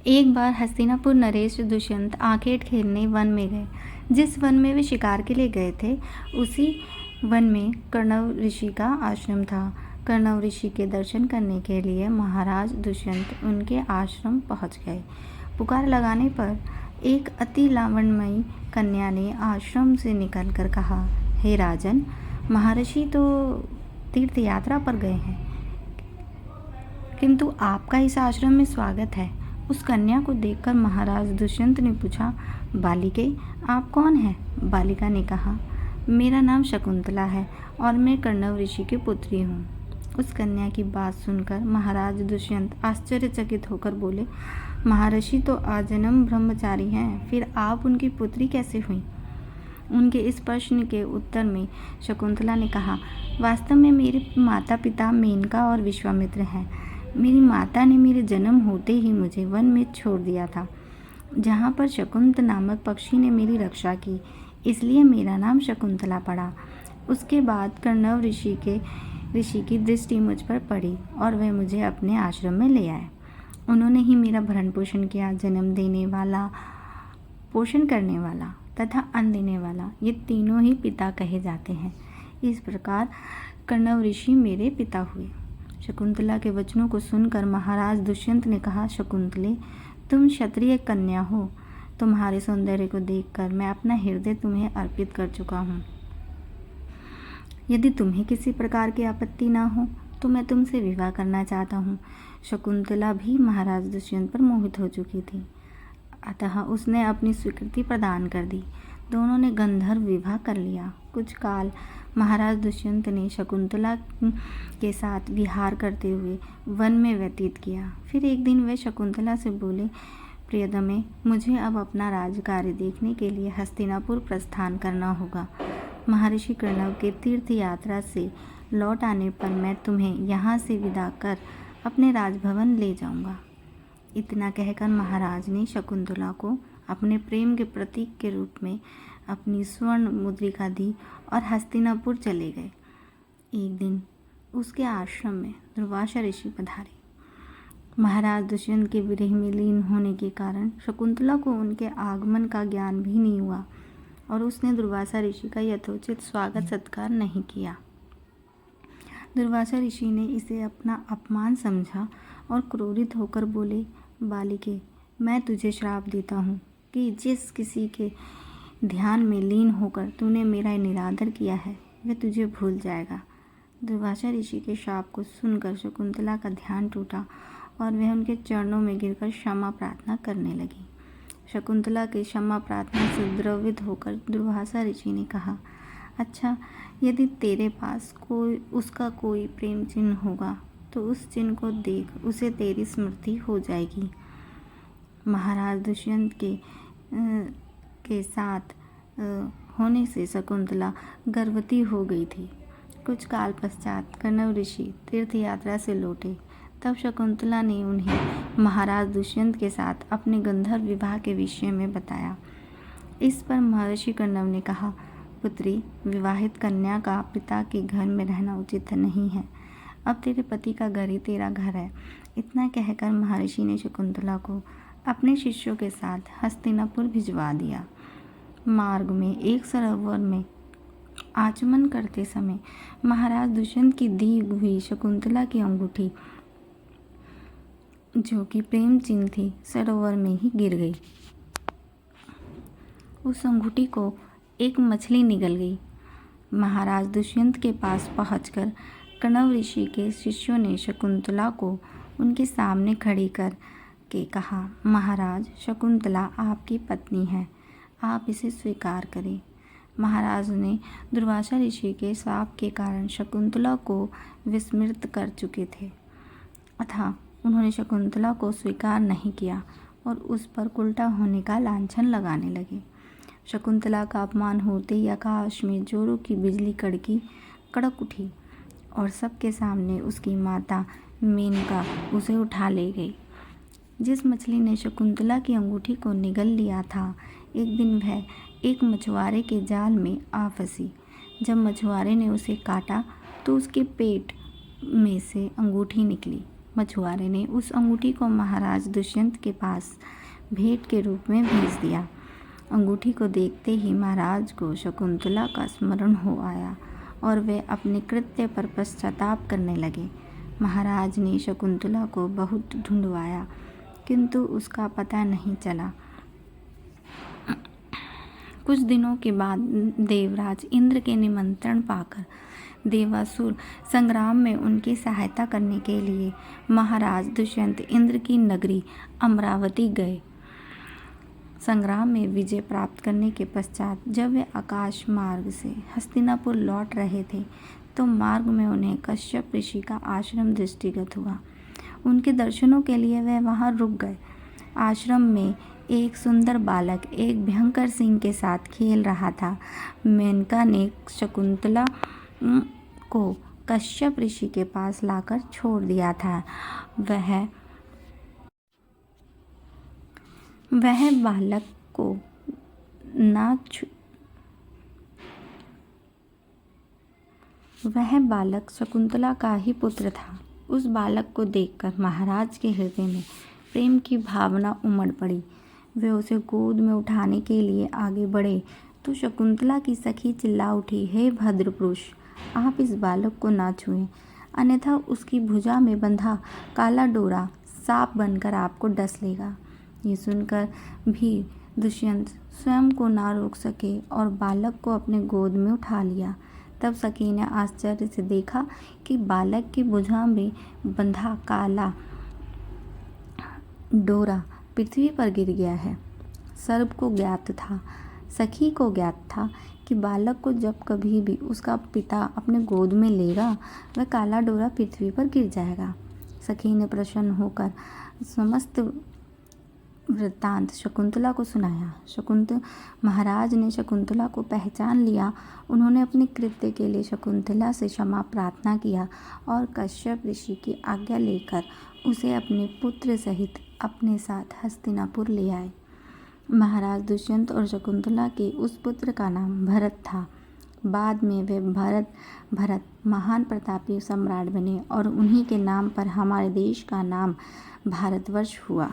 एक बार हस्तिनापुर नरेश दुष्यंत आखेट खेलने वन में गए। जिस वन में वे शिकार के लिए गए थे उसी वन में कर्णव ऋषि का आश्रम था। कर्णव ऋषि के दर्शन करने के लिए महाराज दुष्यंत उनके आश्रम पहुंच गए। पुकार लगाने पर एक अति लावण्यमयी कन्या ने आश्रम से निकलकर कहा, हे राजन, महर्षि तो तीर्थ यात्रा पर गए हैं, किंतु आपका इस आश्रम में स्वागत है। उस कन्या को देखकर महाराज दुष्यंत ने पूछा, बालिके, आप कौन हैं? बालिका ने कहा, मेरा नाम शकुंतला है और मैं कर्णव ऋषि की पुत्री हूँ। उस कन्या की बात सुनकर महाराज दुष्यंत आश्चर्यचकित होकर बोले, महर्षि तो आजन्म ब्रह्मचारी हैं, फिर आप उनकी पुत्री कैसे हुई? उनके इस प्रश्न के उत्तर में शकुंतला ने कहा, वास्तव में मेरे माता पिता मेनका और विश्वामित्र हैं। मेरी माता ने मेरे जन्म होते ही मुझे वन में छोड़ दिया था, जहाँ पर शकुंत नामक पक्षी ने मेरी रक्षा की, इसलिए मेरा नाम शकुंतला पड़ा। उसके बाद कर्णव ऋषि की दृष्टि मुझ पर पड़ी और वह मुझे अपने आश्रम में ले आए। उन्होंने ही मेरा भरण पोषण किया। जन्म देने वाला, पोषण करने वाला तथा अन्न देने वाला, ये तीनों ही पिता कहे जाते हैं। इस प्रकार कर्णव ऋषि मेरे पिता हुए। शकुंतला के वचनों को सुनकर महाराज दुष्यंत ने कहा, शकुंतले, तुम क्षत्रिय कन्या हो। तुम्हारे सौंदर्य को देखकर मैं अपना हृदय तुम्हें अर्पित कर चुका हूँ। यदि तुम्हें किसी प्रकार की आपत्ति ना हो तो मैं तुमसे विवाह करना चाहता हूँ। शकुंतला भी महाराज दुष्यंत पर मोहित हो चुकी थी, अतः उसने अपनी स्वीकृति प्रदान कर दी। दोनों ने गंधर्व विवाह कर लिया। कुछ काल महाराज दुष्यंत ने शकुंतला के साथ विहार करते हुए वन में व्यतीत किया। फिर एक दिन वे शकुंतला से बोले, प्रियतमे, मुझे अब अपना राजकार्य देखने के लिए हस्तिनापुर प्रस्थान करना होगा। महर्षि कर्णव के तीर्थ यात्रा से लौट आने पर मैं तुम्हें यहाँ से विदा कर अपने राजभवन ले जाऊँगा। इतना कहकर महाराज ने शकुंतला को अपने प्रेम के प्रतीक के रूप में अपनी स्वर्ण मुद्रिका दी और हस्तिनापुर चले गए। एक दिन उसके आश्रम में दुर्वासा ऋषि पधारे। महाराज दुष्यंत के विरह में लीन होने के कारण शकुंतला को उनके आगमन का ज्ञान भी नहीं हुआ और उसने दुर्वासा ऋषि का यथोचित स्वागत सत्कार नहीं किया। दुर्वासा ऋषि ने इसे अपना अपमान समझा और क्रोधित होकर बोले, बालिके, मैं तुझे श्राप देता हूँ कि जिस किसी के ध्यान में लीन होकर तूने मेरा निरादर किया है वह तुझे भूल जाएगा। दुर्वासा ऋषि के शाप को सुनकर शकुंतला का ध्यान टूटा और वह उनके चरणों में गिरकर क्षमा प्रार्थना करने लगी। शकुंतला के क्षमा प्रार्थना से द्रवित होकर दुर्वासा ऋषि ने कहा, अच्छा, यदि तेरे पास उसका कोई प्रेम चिन्ह होगा तो उस चिन्ह को देख उसे तेरी स्मृति हो जाएगी। महाराज दुष्यंत के साथ होने से शकुंतला गर्भवती हो गई थी। कुछ काल पश्चात कर्णव ऋषि तीर्थ यात्रा से लौटे। तब शकुंतला ने उन्हें महाराज दुष्यंत के साथ अपने गंधर्व विवाह के विषय में बताया। इस पर महर्षि कर्णव ने कहा, पुत्री, विवाहित कन्या का पिता के घर में रहना उचित नहीं है। अब तेरे पति का घर ही तेरा घर है। इतना कहकर महर्षि ने शकुंतला को अपने शिष्यों के साथ हस्तिनापुर भिजवा दिया। मार्ग में एक सरोवर में आचमन करते समय महाराज दुष्यंत की दी हुई शकुंतला की अंगूठी, जो कि प्रेम चिन्ह थी, सरोवर में ही गिर गई। उस अंगूठी को एक मछली निगल गई। महाराज दुष्यंत के पास पहुंचकर कर्णव ऋषि के शिष्यों ने शकुंतला को उनके सामने खड़ी कर के कहा, महाराज, शकुंतला आपकी पत्नी है, आप इसे स्वीकार करें। महाराज ने दुर्वासा ऋषि के शाप के कारण शकुंतला को विस्मृत कर चुके थे, अतः उन्होंने शकुंतला को स्वीकार नहीं किया और उस पर उल्टा होने का लांछन लगाने लगे। शकुंतला का अपमान होते ही आकाश में जोरों की बिजली कड़क उठी और सबके सामने उसकी माता मेनका उसे उठा ले गई। जिस मछली ने शकुंतला की अंगूठी को निगल लिया था, एक दिन वह एक मछुआरे के जाल में आ फंसी। जब मछुआरे ने उसे काटा तो उसके पेट में से अंगूठी निकली। मछुआरे ने उस अंगूठी को महाराज दुष्यंत के पास भेंट के रूप में भेज दिया। अंगूठी को देखते ही महाराज को शकुंतला का स्मरण हो आया और वे अपने कृत्य पर पश्चाताप करने लगे। महाराज ने शकुंतला को बहुत ढूंढवाया किंतु उसका पता नहीं चला। कुछ दिनों के बाद देवराज इंद्र के निमंत्रण पाकर देवासुर संग्राम में उनकी सहायता करने के लिए महाराज दुष्यंत इंद्र की नगरी अमरावती गए। संग्राम में विजय प्राप्त करने के पश्चात जब वे आकाश मार्ग से हस्तिनापुर लौट रहे थे तो मार्ग में उन्हें कश्यप ऋषि का आश्रम दृष्टिगत हुआ। उनके दर्शनों के लिए वे वहां रुक गए। आश्रम में एक सुंदर बालक एक भयंकर सिंह के साथ खेल रहा था। मेनका ने शकुंतला को कश्यप ऋषि के पास लाकर छोड़ दिया था। वह बालक को वह बालक शकुंतला का ही पुत्र था। उस बालक को देखकर महाराज के हृदय में प्रेम की भावना उमड़ पड़ी। वे उसे गोद में उठाने के लिए आगे बढ़े तो शकुंतला की सखी चिल्ला उठी, हे भद्र पुरुष, आप इस बालक को ना छुएं, अन्यथा उसकी भुजा में बंधा काला डोरा सांप बनकर आपको डस लेगा। ये सुनकर भी दुष्यंत स्वयं को ना रोक सके और बालक को अपने गोद में उठा लिया। तब सखी ने आश्चर्य से देखा कि बालक की भुजा में बंधा काला डोरा पृथ्वी पर गिर गया है। सर्प को ज्ञात था, सखी को ज्ञात था कि बालक को जब कभी भी उसका पिता अपने गोद में लेगा वह काला डोरा पृथ्वी पर गिर जाएगा। सखी ने प्रसन्न होकर समस्त वृत्तांत शकुंतला को सुनाया। महाराज ने शकुंतला को पहचान लिया। उन्होंने अपने कृत्य के लिए शकुंतला से क्षमा प्रार्थना किया और कश्यप ऋषि की आज्ञा लेकर उसे अपने पुत्र सहित अपने साथ हस्तिनापुर ले आए। महाराज दुष्यंत और शकुंतला के उस पुत्र का नाम भरत था। बाद में वे भरत महान प्रतापी सम्राट बने और उन्हीं के नाम पर हमारे देश का नाम भारतवर्ष हुआ।